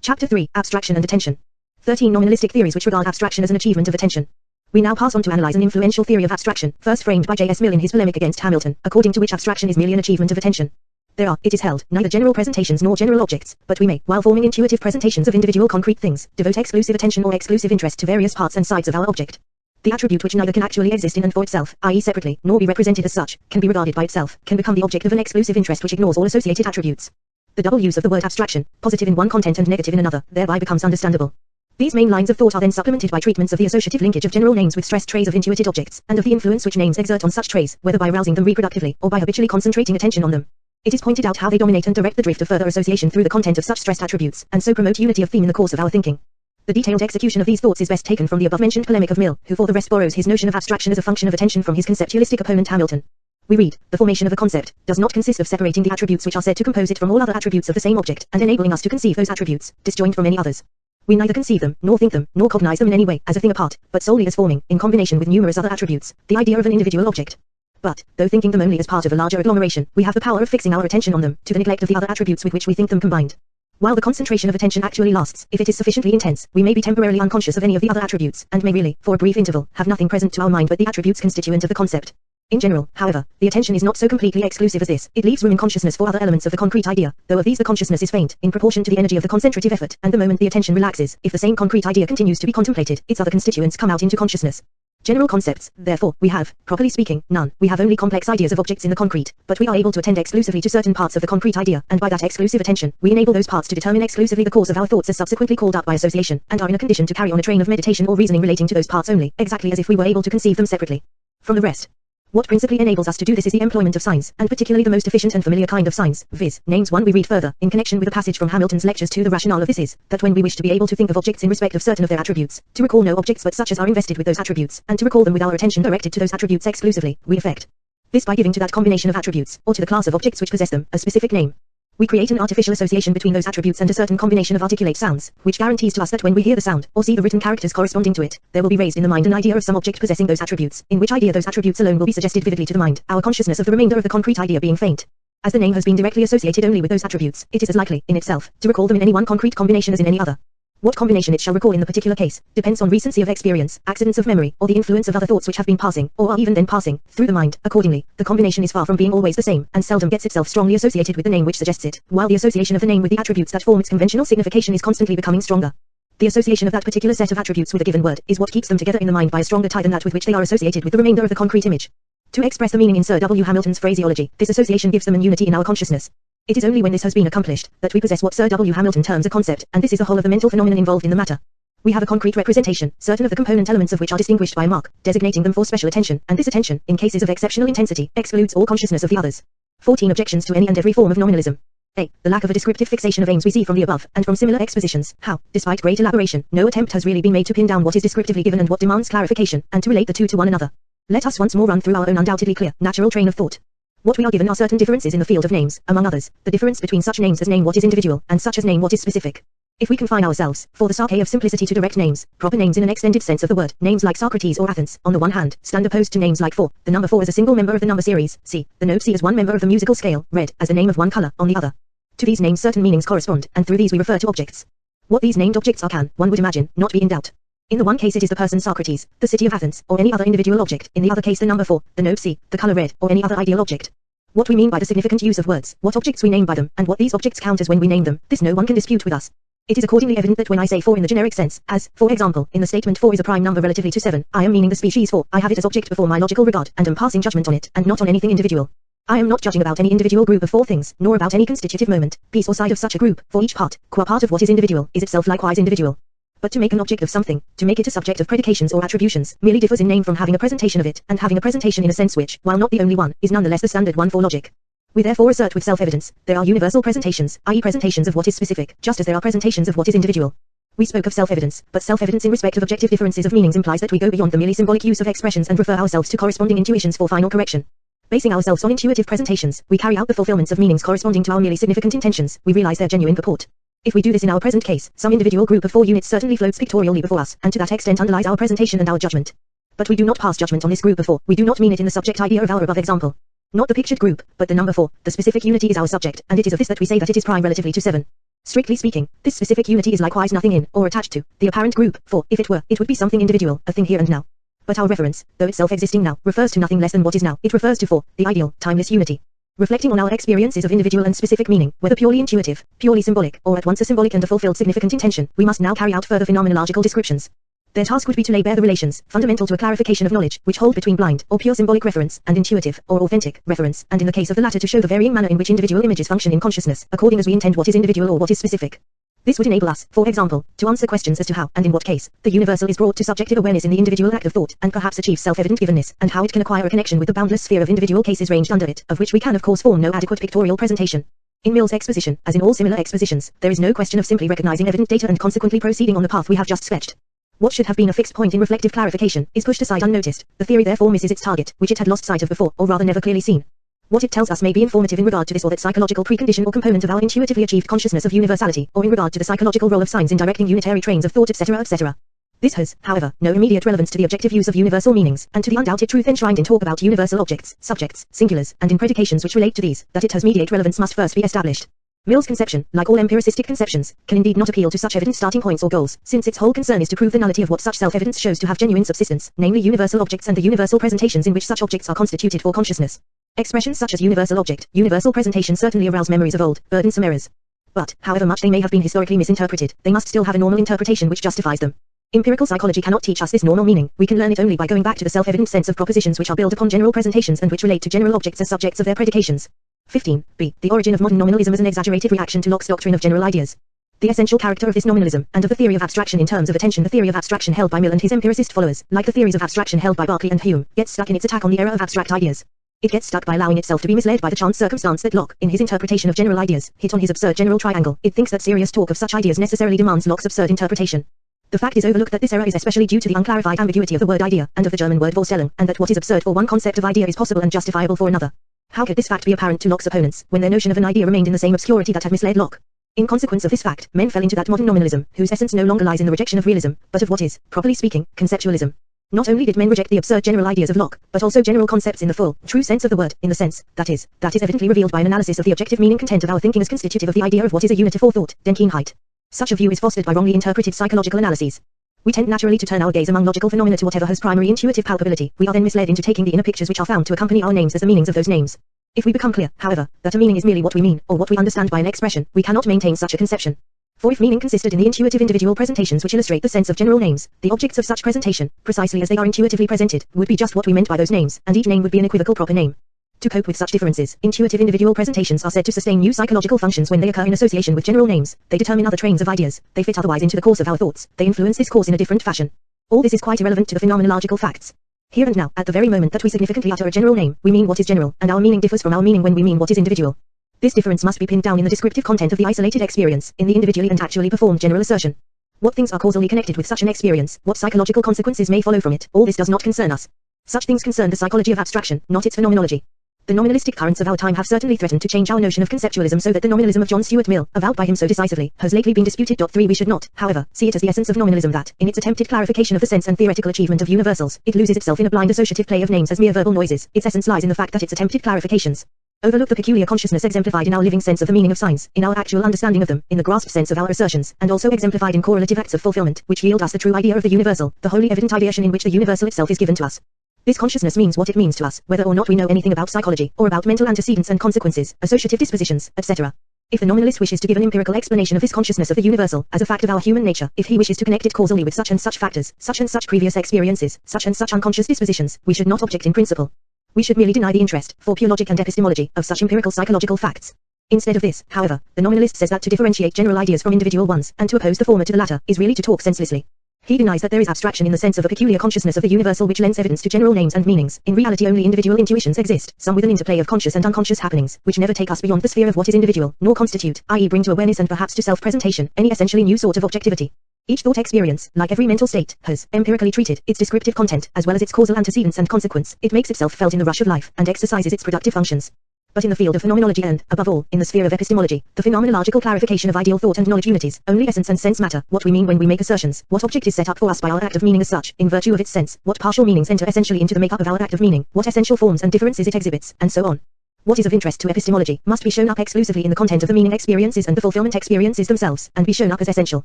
Chapter 3, Abstraction and Attention. 13 Nominalistic theories which regard abstraction as an achievement of attention. We now pass on to analyze an influential theory of abstraction, first framed by J.S. Mill in his polemic against Hamilton, according to which abstraction is merely an achievement of attention. There are, it is held, neither general presentations nor general objects, but we may, while forming intuitive presentations of individual concrete things, devote exclusive attention or exclusive interest to various parts and sides of our object. The attribute which neither can actually exist in and for itself, i.e. separately, nor be represented as such, can be regarded by itself, can become the object of an exclusive interest which ignores all associated attributes. The double use of the word abstraction, positive in one content and negative in another, thereby becomes understandable. These main lines of thought are then supplemented by treatments of the associative linkage of general names with stressed trays of intuited objects, and of the influence which names exert on such trays, whether by rousing them reproductively, or by habitually concentrating attention on them. It is pointed out how they dominate and direct the drift of further association through the content of such stressed attributes, and so promote unity of theme in the course of our thinking. The detailed execution of these thoughts is best taken from the above-mentioned polemic of Mill, who for the rest borrows his notion of abstraction as a function of attention from his conceptualistic opponent Hamilton. We read, the formation of a concept does not consist of separating the attributes which are said to compose it from all other attributes of the same object, and enabling us to conceive those attributes, disjoint from any others. We neither conceive them, nor think them, nor cognize them in any way, as a thing apart, but solely as forming, in combination with numerous other attributes, the idea of an individual object. But, though thinking them only as part of a larger agglomeration, we have the power of fixing our attention on them, to the neglect of the other attributes with which we think them combined. While the concentration of attention actually lasts, if it is sufficiently intense, we may be temporarily unconscious of any of the other attributes, and may really, for a brief interval, have nothing present to our mind but the attributes constituent of the concept. In general, however, the attention is not so completely exclusive as this. It leaves room in consciousness for other elements of the concrete idea, though of these the consciousness is faint, in proportion to the energy of the concentrative effort, and the moment the attention relaxes, if the same concrete idea continues to be contemplated, its other constituents come out into consciousness. General concepts, therefore, we have, properly speaking, none. We have only complex ideas of objects in the concrete, but we are able to attend exclusively to certain parts of the concrete idea, and by that exclusive attention, we enable those parts to determine exclusively the course of our thoughts as subsequently called up by association, and are in a condition to carry on a train of meditation or reasoning relating to those parts only, exactly as if we were able to conceive them separately from the rest. What principally enables us to do this is the employment of signs, and particularly the most efficient and familiar kind of signs, viz., names. 1. We read further, in connection with a passage from Hamilton's lectures 2. The rationale of this is, that when we wish to be able to think of objects in respect of certain of their attributes, to recall no objects but such as are invested with those attributes, and to recall them with our attention directed to those attributes exclusively, we effect this by giving to that combination of attributes, or to the class of objects which possess them, a specific name. We create an artificial association between those attributes and a certain combination of articulate sounds, which guarantees to us that when we hear the sound, or see the written characters corresponding to it, there will be raised in the mind an idea of some object possessing those attributes, in which idea those attributes alone will be suggested vividly to the mind, our consciousness of the remainder of the concrete idea being faint. As the name has been directly associated only with those attributes, it is as likely, in itself, to recall them in any one concrete combination as in any other. What combination it shall recall in the particular case, depends on recency of experience, accidents of memory, or the influence of other thoughts which have been passing, or are even then passing, through the mind. Accordingly, the combination is far from being always the same, and seldom gets itself strongly associated with the name which suggests it, while the association of the name with the attributes that form its conventional signification is constantly becoming stronger. The association of that particular set of attributes with a given word is what keeps them together in the mind by a stronger tie than that with which they are associated with the remainder of the concrete image. To express the meaning in Sir W. Hamilton's phraseology, this association gives them an unity in our consciousness. It is only when this has been accomplished, that we possess what Sir W. Hamilton terms a concept, and this is the whole of the mental phenomenon involved in the matter. We have a concrete representation, certain of the component elements of which are distinguished by a mark, designating them for special attention, and this attention, in cases of exceptional intensity, excludes all consciousness of the others. 14 Objections to any and every form of nominalism. A. The lack of a descriptive fixation of aims we see from the above, and from similar expositions, how, despite great elaboration, no attempt has really been made to pin down what is descriptively given and what demands clarification, and to relate the two to one another. Let us once more run through our own undoubtedly clear, natural train of thought. What we are given are certain differences in the field of names, among others, the difference between such names as name what is individual, and such as name what is specific. If we confine ourselves, for the sake of simplicity, to direct names, proper names in an extended sense of the word, names like Socrates or Athens, on the one hand, stand opposed to names like 4, the number 4 as a single member of the number series, C, the note C as one member of the musical scale, red, as the name of one color, on the other. To these names certain meanings correspond, and through these we refer to objects. What these named objects are can, one would imagine, not be in doubt. In the one case it is the person Socrates, the city of Athens, or any other individual object, in the other case the number 4, the note C, the color red, or any other ideal object. What we mean by the significant use of words, what objects we name by them, and what these objects count as when we name them, this no one can dispute with us. It is accordingly evident that when I say 4 in the generic sense, as, for example, in the statement 4 is a prime number relatively to 7, I am meaning the species 4, I have it as object before my logical regard, and am passing judgment on it, and not on anything individual. I am not judging about any individual group of 4 things, nor about any constitutive moment, piece or side of such a group, for each part, qua part of what is individual, is itself likewise individual. But to make an object of something, to make it a subject of predications or attributions, merely differs in name from having a presentation of it, and having a presentation in a sense which, while not the only one, is nonetheless the standard one for logic. We therefore assert with self-evidence, there are universal presentations, i.e. presentations of what is specific, just as there are presentations of what is individual. We spoke of self-evidence, but self-evidence in respect of objective differences of meanings implies that we go beyond the merely symbolic use of expressions and refer ourselves to corresponding intuitions for final correction. Basing ourselves on intuitive presentations, we carry out the fulfillments of meanings corresponding to our merely significant intentions, we realize their genuine purport. If we do this in our present case, some individual group of 4 units certainly floats pictorially before us, and to that extent underlies our presentation and our judgment. But we do not pass judgment on this group of 4, we do not mean it in the subject idea of our above example. Not the pictured group, but the number 4, the specific unity is our subject, and it is of this that we say that it is prime relatively to 7. Strictly speaking, this specific unity is likewise nothing in, or attached to, the apparent group, for, if it were, it would be something individual, a thing here and now. But our reference, though itself existing now, refers to nothing less than what is now. It refers to for, the ideal, timeless unity. Reflecting on our experiences of individual and specific meaning, whether purely intuitive, purely symbolic, or at once a symbolic and a fulfilled significant intention, we must now carry out further phenomenological descriptions. Their task would be to lay bare the relations, fundamental to a clarification of knowledge, which hold between blind, or pure symbolic reference, and intuitive, or authentic, reference, and in the case of the latter to show the varying manner in which individual images function in consciousness, according as we intend what is individual or what is specific. This would enable us, for example, to answer questions as to how, and in what case, the universal is brought to subjective awareness in the individual act of thought, and perhaps achieves self-evident givenness, and how it can acquire a connection with the boundless sphere of individual cases ranged under it, of which we can of course form no adequate pictorial presentation. In Mill's exposition, as in all similar expositions, there is no question of simply recognizing evident data and consequently proceeding on the path we have just sketched. What should have been a fixed point in reflective clarification, is pushed aside unnoticed. The theory therefore misses its target, which it had lost sight of before, or rather never clearly seen. What it tells us may be informative in regard to this or that psychological precondition or component of our intuitively achieved consciousness of universality, or in regard to the psychological role of signs in directing unitary trains of thought, etc., etc. This has, however, no immediate relevance to the objective use of universal meanings, and to the undoubted truth enshrined in talk about universal objects, subjects, singulars, and in predications which relate to these. That it has mediate relevance must first be established. Mill's conception, like all empiricistic conceptions, can indeed not appeal to such evident starting points or goals, since its whole concern is to prove the nullity of what such self-evidence shows to have genuine subsistence, namely universal objects and the universal presentations in which such objects are constituted for consciousness. Expressions such as universal object, universal presentation certainly arouse memories of old, burdensome errors. But, however much they may have been historically misinterpreted, they must still have a normal interpretation which justifies them. Empirical psychology cannot teach us this normal meaning. We can learn it only by going back to the self-evident sense of propositions which are built upon general presentations and which relate to general objects as subjects of their predications. 15. B. The origin of modern nominalism as an exaggerated reaction to Locke's doctrine of general ideas. The essential character of this nominalism, and of the theory of abstraction in terms of attention, the theory of abstraction held by Mill and his empiricist followers, like the theories of abstraction held by Berkeley and Hume, gets stuck in its attack on the error of abstract ideas. It gets stuck by allowing itself to be misled by the chance circumstance that Locke, in his interpretation of general ideas, hit on his absurd general triangle. It thinks that serious talk of such ideas necessarily demands Locke's absurd interpretation. The fact is overlooked that this error is especially due to the unclarified ambiguity of the word idea, and of the German word Vorstellung, and that what is absurd for one concept of idea is possible and justifiable for another. How could this fact be apparent to Locke's opponents, when their notion of an idea remained in the same obscurity that had misled Locke? In consequence of this fact, men fell into that modern nominalism, whose essence no longer lies in the rejection of realism, but of what is, properly speaking, conceptualism. Not only did men reject the absurd general ideas of Locke, but also general concepts in the full, true sense of the word, in the sense, that is evidently revealed by an analysis of the objective meaning content of our thinking as constitutive of the idea of what is a unit of thought, Denkeinheit. Such a view is fostered by wrongly interpreted psychological analyses. We tend naturally to turn our gaze among logical phenomena to whatever has primary intuitive palpability. We are then misled into taking the inner pictures which are found to accompany our names as the meanings of those names. If we become clear, however, that a meaning is merely what we mean, or what we understand by an expression, we cannot maintain such a conception. For if meaning consisted in the intuitive individual presentations which illustrate the sense of general names, the objects of such presentation, precisely as they are intuitively presented, would be just what we meant by those names, and each name would be an equivocal proper name. To cope with such differences, intuitive individual presentations are said to sustain new psychological functions when they occur in association with general names. They determine other trains of ideas. They fit otherwise into the course of our thoughts. They influence this course in a different fashion. All this is quite irrelevant to the phenomenological facts. Here and now, at the very moment that we significantly utter a general name, we mean what is general, and our meaning differs from our meaning when we mean what is individual. This difference must be pinned down in the descriptive content of the isolated experience, in the individually and actually performed general assertion. What things are causally connected with such an experience, what psychological consequences may follow from it, all this does not concern us. Such things concern the psychology of abstraction, not its phenomenology. The nominalistic currents of our time have certainly threatened to change our notion of conceptualism so that the nominalism of John Stuart Mill, avowed by him so decisively, has lately been disputed. 3. We should not, however, see it as the essence of nominalism that, in its attempted clarification of the sense and theoretical achievement of universals, it loses itself in a blind associative play of names as mere verbal noises. Its essence lies in the fact that its attempted clarifications overlook the peculiar consciousness exemplified in our living sense of the meaning of signs, in our actual understanding of them, in the grasp sense of our assertions, and also exemplified in correlative acts of fulfillment, which yield us the true idea of the universal, the wholly evident ideation in which the universal itself is given to us. This consciousness means what it means to us, whether or not we know anything about psychology, or about mental antecedents and consequences, associative dispositions, etc. If the nominalist wishes to give an empirical explanation of this consciousness of the universal, as a fact of our human nature, if he wishes to connect it causally with such and such factors, such and such previous experiences, such and such unconscious dispositions, we should not object in principle. We should merely deny the interest, for pure logic and epistemology, of such empirical psychological facts. Instead of this, however, the nominalist says that to differentiate general ideas from individual ones, and to oppose the former to the latter, is really to talk senselessly. He denies that there is abstraction in the sense of a peculiar consciousness of the universal which lends evidence to general names and meanings. In reality only individual intuitions exist, some with an interplay of conscious and unconscious happenings, which never take us beyond the sphere of what is individual, nor constitute, i.e. bring to awareness and perhaps to self-presentation, any essentially new sort of objectivity. Each thought experience, like every mental state, has, empirically treated, its descriptive content, as well as its causal antecedents and consequence. It makes itself felt in the rush of life, and exercises its productive functions. But in the field of phenomenology and, above all, in the sphere of epistemology, the phenomenological clarification of ideal thought and knowledge unities, only essence and sense matter, what we mean when we make assertions, what object is set up for us by our act of meaning as such, in virtue of its sense, what partial meanings enter essentially into the make-up of our act of meaning, what essential forms and differences it exhibits, and so on. What is of interest to epistemology must be shown up exclusively in the content of the meaning experiences and the fulfillment experiences themselves, and be shown up as essential.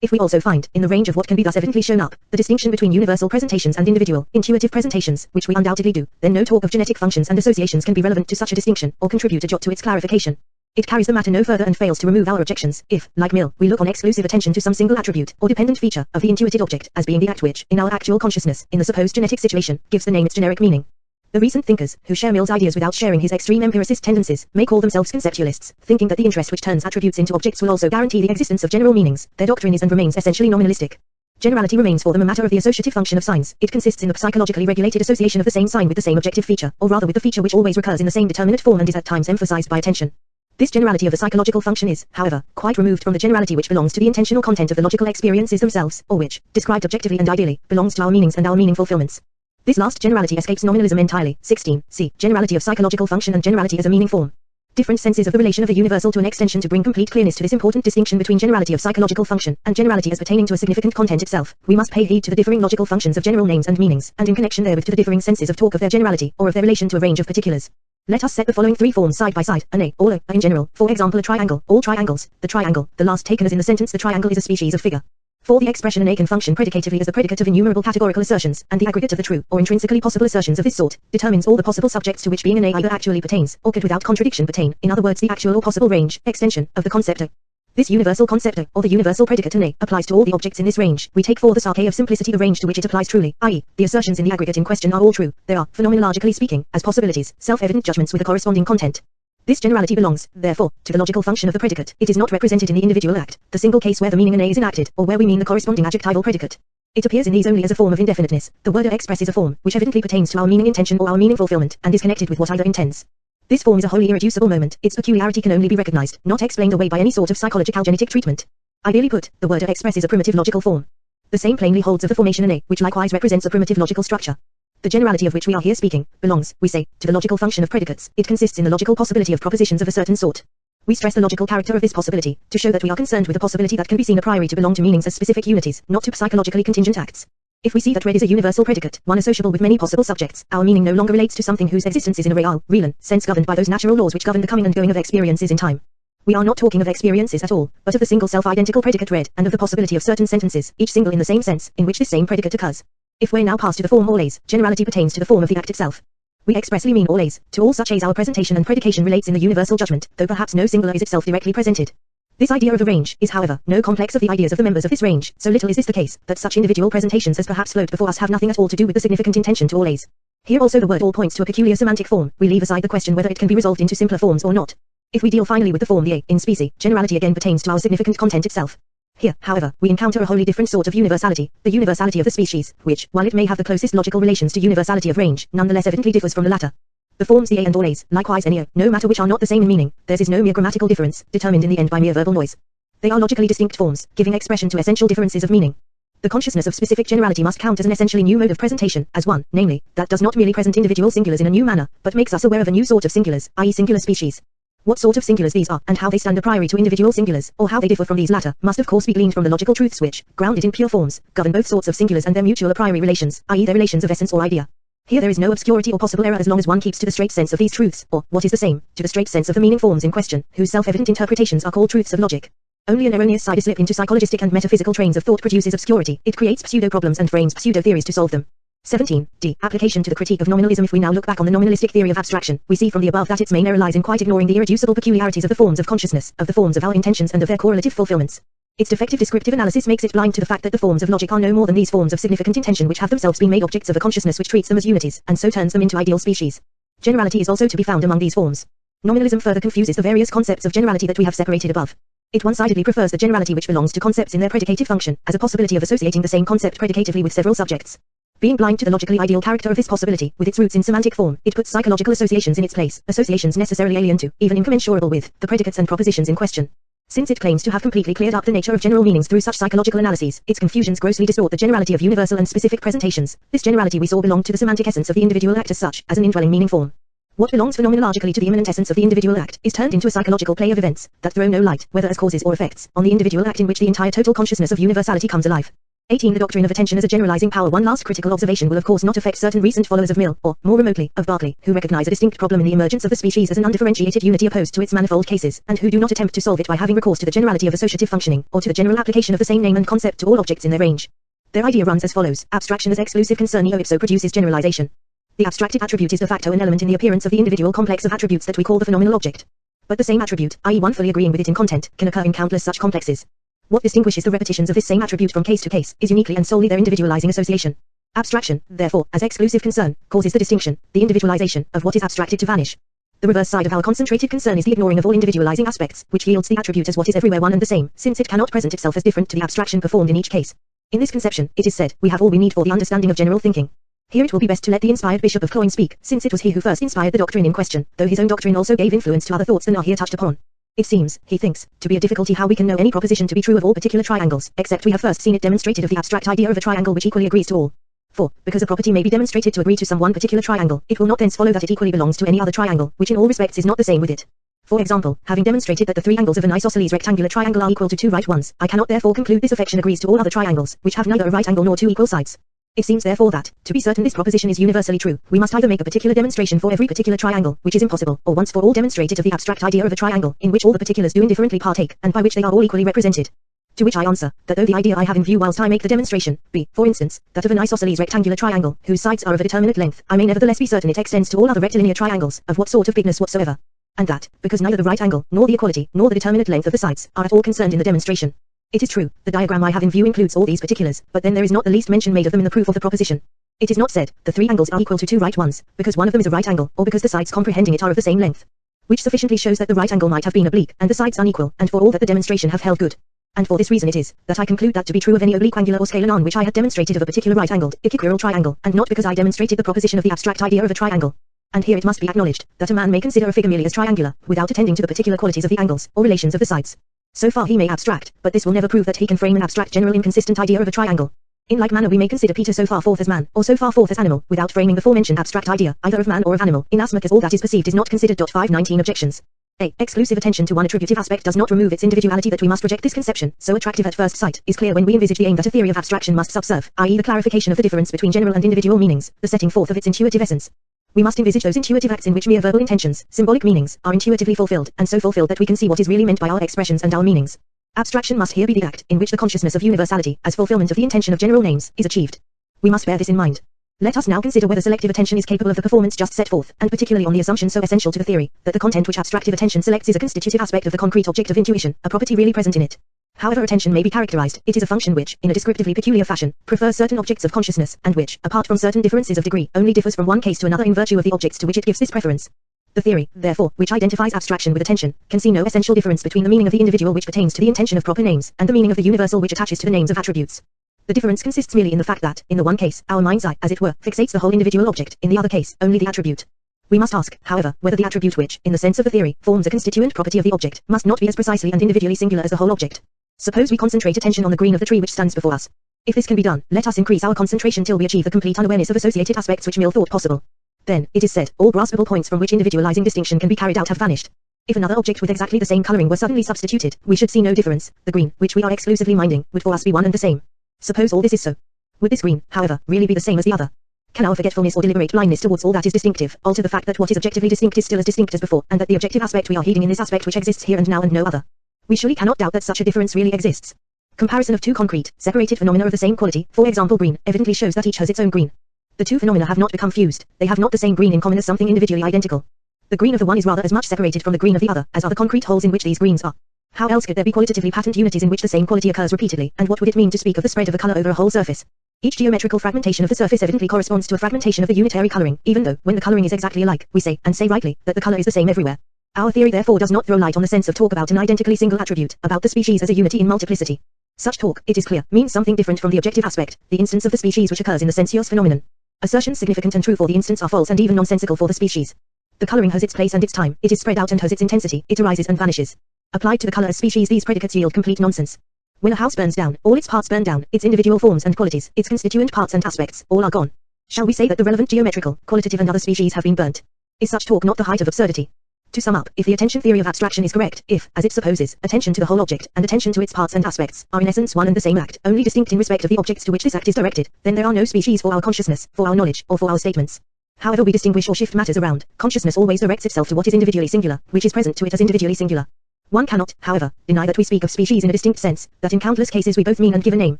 If we also find, in the range of what can be thus evidently shown up, the distinction between universal presentations and individual, intuitive presentations, which we undoubtedly do, then no talk of genetic functions and associations can be relevant to such a distinction, or contribute a jot to its clarification. It carries the matter no further and fails to remove our objections, if, like Mill, we look on exclusive attention to some single attribute, or dependent feature, of the intuited object, as being the act which, in our actual consciousness, in the supposed genetic situation, gives the name its generic meaning. The recent thinkers, who share Mill's ideas without sharing his extreme empiricist tendencies, may call themselves conceptualists, thinking that the interest which turns attributes into objects will also guarantee the existence of general meanings. Their doctrine is and remains essentially nominalistic. Generality remains for them a matter of the associative function of signs. It consists in the psychologically regulated association of the same sign with the same objective feature, or rather with the feature which always recurs in the same determinate form and is at times emphasized by attention. This generality of the psychological function is, however, quite removed from the generality which belongs to the intentional content of the logical experiences themselves, or which, described objectively and ideally, belongs to our meanings and our meaning fulfillments. This last generality escapes nominalism entirely. 16. See, generality of psychological function and generality as a meaning form. Different senses of the relation of the universal to an extension to bring complete clearness to this important distinction between generality of psychological function and generality as pertaining to a significant content itself. We must pay heed to the differing logical functions of general names and meanings, and in connection therewith to the differing senses of talk of their generality, or of their relation to a range of particulars. Let us set the following three forms side by side: an A, all A, in general, for example a triangle, all triangles, the triangle, the last taken as in the sentence the triangle is a species of figure. For the expression an A can function predicatively as the predicate of innumerable categorical assertions, and the aggregate of the true, or intrinsically possible assertions of this sort, determines all the possible subjects to which being an A either actually pertains, or could without contradiction pertain, in other words the actual or possible range, extension, of the concept A. This universal concept A, or the universal predicate an A, applies to all the objects in this range. We take for the sake of simplicity the range to which it applies truly, i.e., the assertions in the aggregate in question are all true. They are, phenomenologically speaking, as possibilities, self-evident judgments with a corresponding content. This generality belongs, therefore, to the logical function of the predicate. It is not represented in the individual act, the single case where the meaning an A is enacted, or where we mean the corresponding adjectival predicate. It appears in these only as a form of indefiniteness. The word A expresses a form, which evidently pertains to our meaning intention or our meaning fulfillment, and is connected with what either intends. This form is a wholly irreducible moment. Its peculiarity can only be recognized, not explained away by any sort of psychological genetic treatment. Ideally put, the word A expresses a primitive logical form. The same plainly holds of the formation an A, which likewise represents a primitive logical structure. The generality of which we are here speaking, belongs, we say, to the logical function of predicates. It consists in the logical possibility of propositions of a certain sort. We stress the logical character of this possibility, to show that we are concerned with a possibility that can be seen a priori to belong to meanings as specific unities, not to psychologically contingent acts. If we see that red is a universal predicate, one associable with many possible subjects, our meaning no longer relates to something whose existence is in a real sense governed by those natural laws which govern the coming and going of experiences in time. We are not talking of experiences at all, but of the single self-identical predicate red, and of the possibility of certain sentences, each single in the same sense, in which this same predicate occurs. If we now pass to the form all A's, generality pertains to the form of the act itself. We expressly mean all A's. To all such A's our presentation and predication relates in the universal judgment, though perhaps no singular is itself directly presented. This idea of a range is, however, no complex of the ideas of the members of this range. So little is this the case, that such individual presentations as perhaps float before us have nothing at all to do with the significant intention to all A's. Here also the word all points to a peculiar semantic form. We leave aside the question whether it can be resolved into simpler forms or not. If we deal finally with the form the A, in specie, generality again pertains to our significant content itself. Here, however, we encounter a wholly different sort of universality, the universality of the species, which, while it may have the closest logical relations to universality of range, nonetheless evidently differs from the latter. The forms the A and all A's, likewise any O, no matter which are not the same in meaning, theirs is no mere grammatical difference, determined in the end by mere verbal noise. They are logically distinct forms, giving expression to essential differences of meaning. The consciousness of specific generality must count as an essentially new mode of presentation, as one, namely, that does not merely present individual singulars in a new manner, but makes us aware of a new sort of singulars, i.e. singular species. What sort of singulars these are, and how they stand a priori to individual singulars, or how they differ from these latter, must of course be gleaned from the logical truths which, grounded in pure forms, govern both sorts of singulars and their mutual a priori relations, i.e. their relations of essence or idea. Here there is no obscurity or possible error as long as one keeps to the straight sense of these truths, or, what is the same, to the straight sense of the meaning forms in question, whose self-evident interpretations are called truths of logic. Only an erroneous side-slip into psychologistic and metaphysical trains of thought produces obscurity. It creates pseudo-problems and frames pseudo-theories to solve them. 17. D. Application to the critique of nominalism. If we now look back on the nominalistic theory of abstraction, we see from the above that its main error lies in quite ignoring the irreducible peculiarities of the forms of consciousness, of the forms of our intentions and of their correlative fulfillments. Its defective descriptive analysis makes it blind to the fact that the forms of logic are no more than these forms of significant intention which have themselves been made objects of a consciousness which treats them as unities, and so turns them into ideal species. Generality is also to be found among these forms. Nominalism further confuses the various concepts of generality that we have separated above. It one-sidedly prefers the generality which belongs to concepts in their predicative function, as a possibility of associating the same concept predicatively with several subjects. Being blind to the logically ideal character of this possibility, with its roots in semantic form, it puts psychological associations in its place, associations necessarily alien to, even incommensurable with, the predicates and propositions in question. Since it claims to have completely cleared up the nature of general meanings through such psychological analyses, its confusions grossly distort the generality of universal and specific presentations. This generality we saw belonged to the semantic essence of the individual act as such, as an indwelling meaning form. What belongs phenomenologically to the immanent essence of the individual act is turned into a psychological play of events that throw no light, whether as causes or effects, on the individual act in which the entire total consciousness of universality comes alive. 18. The doctrine of attention as a generalizing power. One last critical observation will of course not affect certain recent followers of Mill, or, more remotely, of Berkeley, who recognize a distinct problem in the emergence of the species as an undifferentiated unity opposed to its manifold cases, and who do not attempt to solve it by having recourse to the generality of associative functioning, or to the general application of the same name and concept to all objects in their range. Their idea runs as follows: abstraction as exclusive concern eo ipso produces generalization. The abstracted attribute is de facto an element in the appearance of the individual complex of attributes that we call the phenomenal object. But the same attribute, i.e. one fully agreeing with it in content, can occur in countless such complexes. What distinguishes the repetitions of this same attribute from case to case is uniquely and solely their individualizing association. Abstraction, therefore, as exclusive concern, causes the distinction, the individualization, of what is abstracted to vanish. The reverse side of our concentrated concern is the ignoring of all individualizing aspects, which yields the attribute as what is everywhere one and the same, since it cannot present itself as different to the abstraction performed in each case. In this conception, it is said, we have all we need for the understanding of general thinking. Here it will be best to let the inspired Bishop of Cloyne speak, since it was he who first inspired the doctrine in question, though his own doctrine also gave influence to other thoughts than are here touched upon. It seems, he thinks, to be a difficulty how we can know any proposition to be true of all particular triangles, except we have first seen it demonstrated of the abstract idea of a triangle which equally agrees to all. For, because a property may be demonstrated to agree to some one particular triangle, it will not thence follow that it equally belongs to any other triangle, which in all respects is not the same with it. For example, having demonstrated that the three angles of an isosceles rectangular triangle are equal to two right ones, I cannot therefore conclude this affection agrees to all other triangles, which have neither a right angle nor two equal sides. It seems therefore that, to be certain this proposition is universally true, we must either make a particular demonstration for every particular triangle, which is impossible, or once for all demonstrate it of the abstract idea of a triangle, in which all the particulars do indifferently partake, and by which they are all equally represented. To which I answer, that though the idea I have in view whilst I make the demonstration, be, for instance, that of an isosceles rectangular triangle, whose sides are of a determinate length, I may nevertheless be certain it extends to all other rectilinear triangles, of what sort of bigness whatsoever. And that, because neither the right angle, nor the equality, nor the determinate length of the sides, are at all concerned in the demonstration. It is true, the diagram I have in view includes all these particulars, but then there is not the least mention made of them in the proof of the proposition. It is not said, the three angles are equal to two right ones, because one of them is a right angle, or because the sides comprehending it are of the same length. Which sufficiently shows that the right angle might have been oblique, and the sides unequal, and for all that the demonstration have held good. And for this reason it is, that I conclude that to be true of any oblique angular or scalar on which I had demonstrated of a particular right-angled, equiquiral triangle, and not because I demonstrated the proposition of the abstract idea of a triangle. And here it must be acknowledged, that a man may consider a figure merely as triangular, without attending to the particular qualities of the angles, or relations of the sides. So far he may abstract, but this will never prove that he can frame an abstract general inconsistent idea of a triangle. In like manner we may consider Peter so far forth as man, or so far forth as animal, without framing the forementioned abstract idea, either of man or of animal, inasmuch as all that is perceived is not considered. 519 Objections. A. Exclusive attention to one attributive aspect does not remove its individuality. That we must reject this conception, so attractive at first sight, is clear when we envisage the aim that a theory of abstraction must subserve, i.e. the clarification of the difference between general and individual meanings, the setting forth of its intuitive essence. We must envisage those intuitive acts in which mere verbal intentions, symbolic meanings, are intuitively fulfilled, and so fulfilled that we can see what is really meant by our expressions and our meanings. Abstraction must here be the act in which the consciousness of universality, as fulfillment of the intention of general names, is achieved. We must bear this in mind. Let us now consider whether selective attention is capable of the performance just set forth, and particularly on the assumption so essential to the theory, that the content which abstractive attention selects is a constitutive aspect of the concrete object of intuition, a property really present in it. However attention may be characterized, it is a function which, in a descriptively peculiar fashion, prefers certain objects of consciousness, and which, apart from certain differences of degree, only differs from one case to another in virtue of the objects to which it gives this preference. The theory, therefore, which identifies abstraction with attention, can see no essential difference between the meaning of the individual which pertains to the intention of proper names, and the meaning of the universal which attaches to the names of attributes. The difference consists merely in the fact that, in the one case, our mind's eye, as it were, fixates the whole individual object, in the other case, only the attribute. We must ask, however, whether the attribute which, in the sense of the theory, forms a constituent property of the object, must not be as precisely and individually singular as the whole object. Suppose we concentrate attention on the green of the tree which stands before us. If this can be done, let us increase our concentration till we achieve the complete unawareness of associated aspects which Mill thought possible. Then, it is said, all graspable points from which individualizing distinction can be carried out have vanished. If another object with exactly the same coloring were suddenly substituted, we should see no difference. The green, which we are exclusively minding, would for us be one and the same. Suppose all this is so. Would this green, however, really be the same as the other? Can our forgetfulness or deliberate blindness towards all that is distinctive alter the fact that what is objectively distinct is still as distinct as before, and that the objective aspect we are heeding in this aspect which exists here and now and no other? We surely cannot doubt that such a difference really exists. Comparison of two concrete, separated phenomena of the same quality, for example green, evidently shows that each has its own green. The two phenomena have not become fused, they have not the same green in common as something individually identical. The green of the one is rather as much separated from the green of the other, as are the concrete wholes in which these greens are. How else could there be qualitatively patent unities in which the same quality occurs repeatedly, and what would it mean to speak of the spread of a color over a whole surface? Each geometrical fragmentation of the surface evidently corresponds to a fragmentation of the unitary coloring, even though, when the coloring is exactly alike, we say, and say rightly, that the color is the same everywhere. Our theory therefore does not throw light on the sense of talk about an identically single attribute, about the species as a unity in multiplicity. Such talk, it is clear, means something different from the objective aspect, the instance of the species which occurs in the sensuous phenomenon. Assertions significant and true for the instance are false and even nonsensical for the species. The coloring has its place and its time, it is spread out and has its intensity, it arises and vanishes. Applied to the color as species, these predicates yield complete nonsense. When a house burns down, all its parts burn down, its individual forms and qualities, its constituent parts and aspects, all are gone. Shall we say that the relevant geometrical, qualitative and other species have been burnt? Is such talk not the height of absurdity? To sum up, if the attention theory of abstraction is correct, if, as it supposes, attention to the whole object, and attention to its parts and aspects, are in essence one and the same act, only distinct in respect of the objects to which this act is directed, then there are no species for our consciousness, for our knowledge, or for our statements. However we distinguish or shift matters around, consciousness always directs itself to what is individually singular, which is present to it as individually singular. One cannot, however, deny that we speak of species in a distinct sense, that in countless cases we both mean and give a name,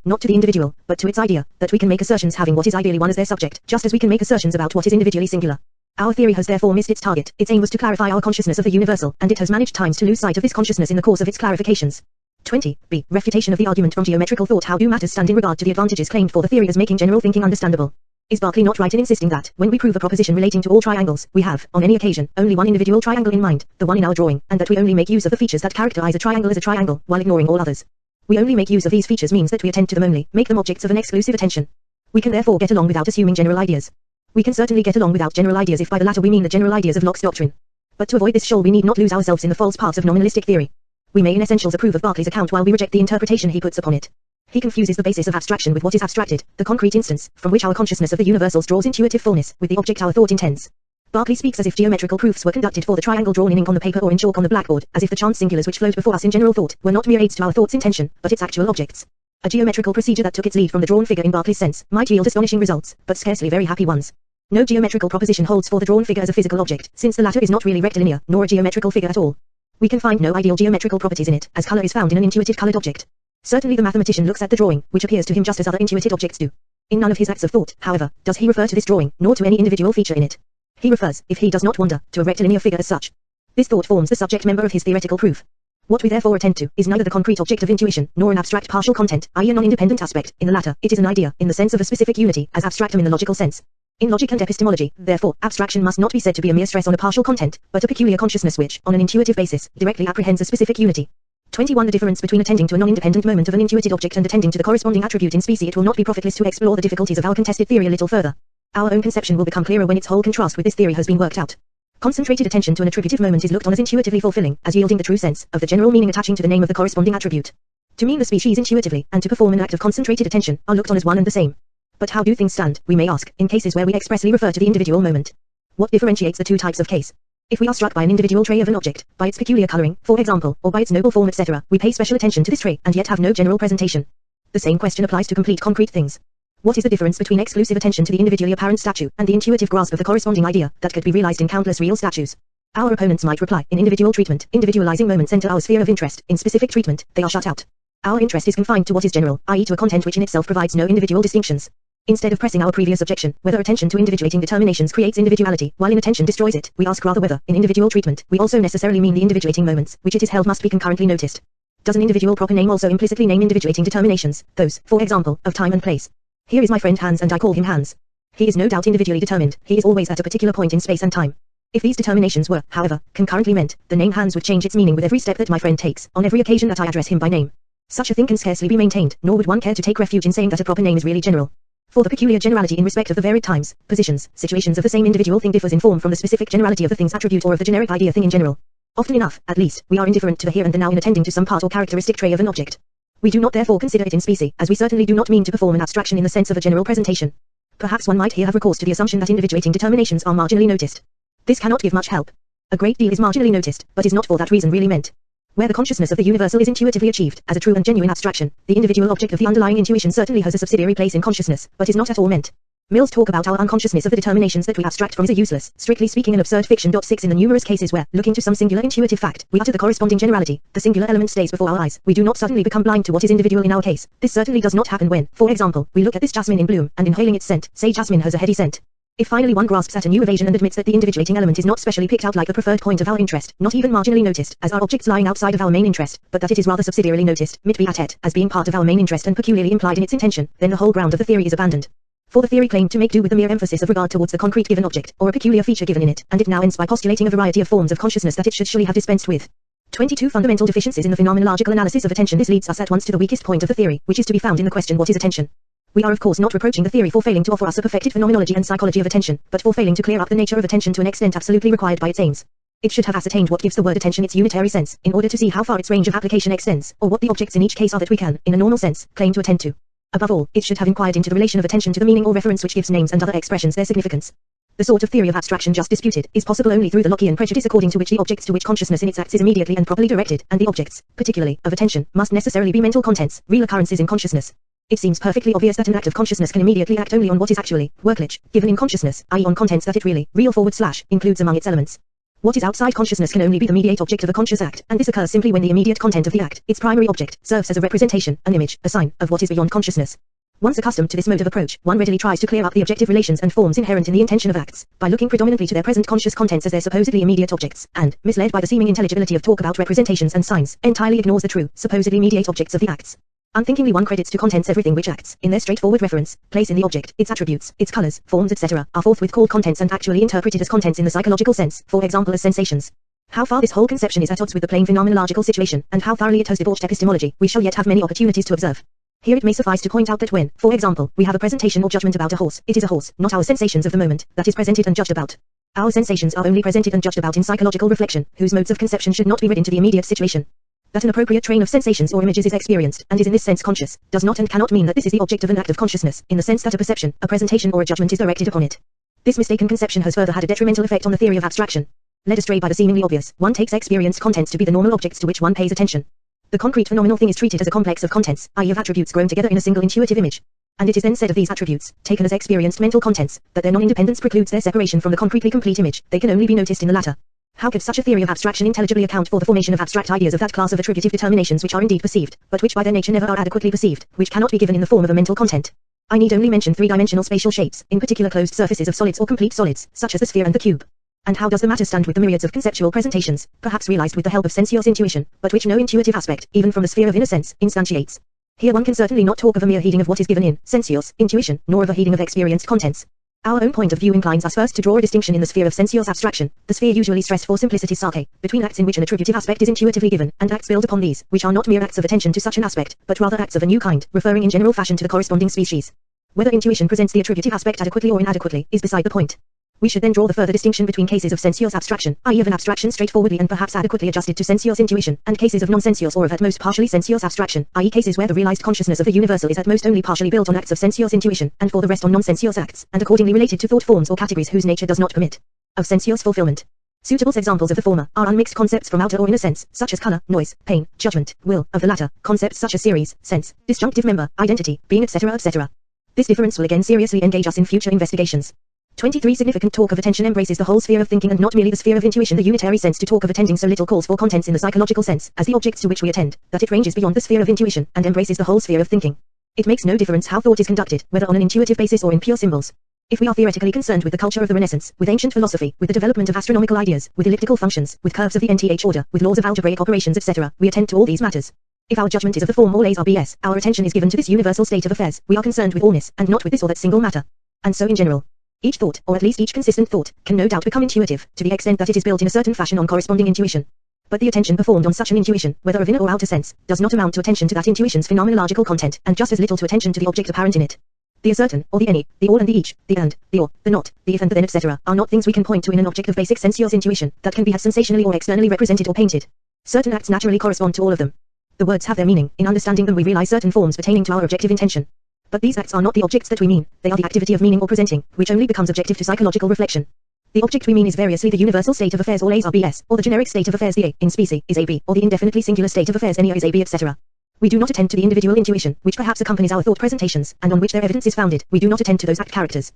not to the individual, but to its idea, that we can make assertions having what is ideally one as their subject, just as we can make assertions about what is individually singular. Our theory has therefore missed its target. Its aim was to clarify our consciousness of the universal, and it has managed times to lose sight of this consciousness in the course of its clarifications. 20. B. Refutation of the argument from geometrical thought. How do matters stand in regard to the advantages claimed for the theory as making general thinking understandable? Is Berkeley not right in insisting that, when we prove a proposition relating to all triangles, we have, on any occasion, only one individual triangle in mind, the one in our drawing, and that we only make use of the features that characterize a triangle as a triangle, while ignoring all others? We only make use of these features means that we attend to them only, make them objects of an exclusive attention. We can therefore get along without assuming general ideas. We can certainly get along without general ideas if by the latter we mean the general ideas of Locke's doctrine. But to avoid this shoal we need not lose ourselves in the false paths of nominalistic theory. We may in essentials approve of Berkeley's account while we reject the interpretation he puts upon it. He confuses the basis of abstraction with what is abstracted, the concrete instance, from which our consciousness of the universals draws intuitive fullness, with the object our thought intends. Berkeley speaks as if geometrical proofs were conducted for the triangle drawn in ink on the paper or in chalk on the blackboard, as if the chance singulars which float before us in general thought were not mere aids to our thought's intention, but its actual objects. A geometrical procedure that took its lead from the drawn figure in Berkeley's sense might yield astonishing results, but scarcely very happy ones. No geometrical proposition holds for the drawn figure as a physical object, since the latter is not really rectilinear, nor a geometrical figure at all. We can find no ideal geometrical properties in it, as color is found in an intuitive colored object. Certainly the mathematician looks at the drawing, which appears to him just as other intuited objects do. In none of his acts of thought, however, does he refer to this drawing, nor to any individual feature in it. He refers, if he does not wonder, to a rectilinear figure as such. This thought forms the subject member of his theoretical proof. What we therefore attend to, is neither the concrete object of intuition, nor an abstract partial content, i.e. a non-independent aspect. In the latter, it is an idea, in the sense of a specific unity, as abstractum in the logical sense. In logic and epistemology, therefore, abstraction must not be said to be a mere stress on a partial content, but a peculiar consciousness which, on an intuitive basis, directly apprehends a specific unity. 21. The difference between attending to a non-independent moment of an intuited object and attending to the corresponding attribute in specie. It will not be profitless to explore the difficulties of our contested theory a little further. Our own conception will become clearer when its whole contrast with this theory has been worked out. Concentrated attention to an attributive moment is looked on as intuitively fulfilling, as yielding the true sense of the general meaning attaching to the name of the corresponding attribute. To mean the species intuitively, and to perform an act of concentrated attention, are looked on as one and the same. But how do things stand, we may ask, in cases where we expressly refer to the individual moment? What differentiates the two types of case? If we are struck by an individual trait of an object, by its peculiar coloring, for example, or by its noble form, etc., we pay special attention to this trait, and yet have no general presentation. The same question applies to complete concrete things. What is the difference between exclusive attention to the individually apparent statue, and the intuitive grasp of the corresponding idea, that could be realized in countless real statues? Our opponents might reply, in individual treatment, individualizing moments enter our sphere of interest, in specific treatment, they are shut out. Our interest is confined to what is general, i.e. to a content which in itself provides no individual distinctions. Instead of pressing our previous objection, whether attention to individuating determinations creates individuality, while inattention destroys it, we ask rather whether, in individual treatment, we also necessarily mean the individuating moments, which it is held must be concurrently noticed. Does an individual proper name also implicitly name individuating determinations, those, for example, of time and place? Here is my friend Hans and I call him Hans. He is no doubt individually determined, he is always at a particular point in space and time. If these determinations were, however, concurrently meant, the name Hans would change its meaning with every step that my friend takes, on every occasion that I address him by name. Such a thing can scarcely be maintained, nor would one care to take refuge in saying that a proper name is really general. For the peculiar generality in respect of the varied times, positions, situations of the same individual thing differs in form from the specific generality of the thing's attribute or of the generic idea thing in general. Often enough, at least, we are indifferent to the here and the now in attending to some part or characteristic trait of an object. We do not therefore consider it in specie, as we certainly do not mean to perform an abstraction in the sense of a general presentation. Perhaps one might here have recourse to the assumption that individuating determinations are marginally noticed. This cannot give much help. A great deal is marginally noticed, but is not for that reason really meant. Where the consciousness of the universal is intuitively achieved, as a true and genuine abstraction, the individual object of the underlying intuition certainly has a subsidiary place in consciousness, but is not at all meant. Mill's talk about our unconsciousness of the determinations that we abstract from is a useless, strictly speaking an absurd fiction. 6 In the numerous cases where, looking to some singular intuitive fact, we utter the corresponding generality, the singular element stays before our eyes, we do not suddenly become blind to what is individual in our case. This certainly does not happen when, for example, we look at this jasmine in bloom, and inhaling its scent, say jasmine has a heady scent. If finally one grasps at a new evasion and admits that the individuating element is not specially picked out like the preferred point of our interest, not even marginally noticed, as are objects lying outside of our main interest, but that it is rather subsidiarily noticed, mit be at et, as being part of our main interest and peculiarly implied in its intention, then the whole ground of the theory is abandoned. For the theory claimed to make do with the mere emphasis of regard towards the concrete given object, or a peculiar feature given in it, and it now ends by postulating a variety of forms of consciousness that it should surely have dispensed with. 22 Fundamental deficiencies in the phenomenological analysis of attention. This leads us at once to the weakest point of the theory, which is to be found in the question what is attention. We are of course not reproaching the theory for failing to offer us a perfected phenomenology and psychology of attention, but for failing to clear up the nature of attention to an extent absolutely required by its aims. It should have ascertained what gives the word attention its unitary sense, in order to see how far its range of application extends, or what the objects in each case are that we can, in a normal sense, claim to attend to. Above all, it should have inquired into the relation of attention to the meaning or reference which gives names and other expressions their significance. The sort of theory of abstraction just disputed is possible only through the Lockean prejudice according to which the objects to which consciousness in its acts is immediately and properly directed, and the objects, particularly, of attention, must necessarily be mental contents, real occurrences in consciousness. It seems perfectly obvious that an act of consciousness can immediately act only on what is actually, workage, given in consciousness, i.e. on contents that it really, includes among its elements. What is outside consciousness can only be the mediate object of a conscious act, and this occurs simply when the immediate content of the act, its primary object, serves as a representation, an image, a sign, of what is beyond consciousness. Once accustomed to this mode of approach, one readily tries to clear up the objective relations and forms inherent in the intention of acts, by looking predominantly to their present conscious contents as their supposedly immediate objects, and, misled by the seeming intelligibility of talk about representations and signs, entirely ignores the true, supposedly mediate objects of the acts. Unthinkingly one credits to contents everything which acts, in their straightforward reference, place in the object, its attributes, its colors, forms etc., are forthwith called contents and actually interpreted as contents in the psychological sense, for example as sensations. How far this whole conception is at odds with the plain phenomenological situation, and how thoroughly it has debauched epistemology, we shall yet have many opportunities to observe. Here it may suffice to point out that when, for example, we have a presentation or judgment about a horse, it is a horse, not our sensations of the moment, that is presented and judged about. Our sensations are only presented and judged about in psychological reflection, whose modes of conception should not be read into the immediate situation. That an appropriate train of sensations or images is experienced, and is in this sense conscious, does not and cannot mean that this is the object of an act of consciousness, in the sense that a perception, a presentation or a judgment is directed upon it. This mistaken conception has further had a detrimental effect on the theory of abstraction. Led astray by the seemingly obvious, one takes experienced contents to be the normal objects to which one pays attention. The concrete phenomenal thing is treated as a complex of contents, i.e. of attributes grown together in a single intuitive image. And it is then said of these attributes, taken as experienced mental contents, that their non-independence precludes their separation from the concretely complete image, they can only be noticed in the latter. How could such a theory of abstraction intelligibly account for the formation of abstract ideas of that class of attributive determinations which are indeed perceived, but which by their nature never are adequately perceived, which cannot be given in the form of a mental content? I need only mention three-dimensional spatial shapes, in particular closed surfaces of solids or complete solids, such as the sphere and the cube. And how does the matter stand with the myriads of conceptual presentations, perhaps realized with the help of sensuous intuition, but which no intuitive aspect, even from the sphere of inner sense, instantiates? Here one can certainly not talk of a mere heeding of what is given in sensuous intuition, nor of a heeding of experienced contents. Our own point of view inclines us first to draw a distinction in the sphere of sensuous abstraction, the sphere usually stressed for simplicity's sake, between acts in which an attributive aspect is intuitively given, and acts built upon these, which are not mere acts of attention to such an aspect, but rather acts of a new kind, referring in general fashion to the corresponding species. Whether intuition presents the attributive aspect adequately or inadequately, is beside the point. We should then draw the further distinction between cases of sensuous abstraction, i.e. of an abstraction straightforwardly and perhaps adequately adjusted to sensuous intuition, and cases of non-sensuous or of at most partially sensuous abstraction, i.e. cases where the realized consciousness of the universal is at most only partially built on acts of sensuous intuition, and for the rest on non-sensuous acts, and accordingly related to thought forms or categories whose nature does not permit of sensuous fulfillment. Suitable examples of the former are unmixed concepts from outer or inner sense, such as color, noise, pain, judgment, will; of the latter, concepts such as series, sense, disjunctive member, identity, being etc. etc. This difference will again seriously engage us in future investigations. 23. Significant talk of attention embraces the whole sphere of thinking and not merely the sphere of intuition. The unitary sense to talk of attending so little calls for contents in the psychological sense, as the objects to which we attend, that it ranges beyond the sphere of intuition, and embraces the whole sphere of thinking. It makes no difference how thought is conducted, whether on an intuitive basis or in pure symbols. If we are theoretically concerned with the culture of the Renaissance, with ancient philosophy, with the development of astronomical ideas, with elliptical functions, with curves of the nth order, with laws of algebraic operations etc., we attend to all these matters. If our judgment is of the form all A's are B's, our attention is given to this universal state of affairs, we are concerned with allness, and not with this or that single matter. And so in general. Each thought, or at least each consistent thought, can no doubt become intuitive, to the extent that it is built in a certain fashion on corresponding intuition. But the attention performed on such an intuition, whether of inner or outer sense, does not amount to attention to that intuition's phenomenological content, and just as little to attention to the object apparent in it. The certain, or the any, the all and the each, the and, the or, the not, the if and the then etc., are not things we can point to in an object of basic sensuous intuition, that can be had sensationally or externally represented or painted. Certain acts naturally correspond to all of them. The words have their meaning, in understanding them we realize certain forms pertaining to our objective intention. But these acts are not the objects that we mean, they are the activity of meaning or presenting, which only becomes objective to psychological reflection. The object we mean is variously the universal state of affairs all A's are B's, or the generic state of affairs the A, in specie, is AB, or the indefinitely singular state of affairs any A is AB etc. We do not attend to the individual intuition, which perhaps accompanies our thought presentations, and on which their evidence is founded. We do not attend to those act characters.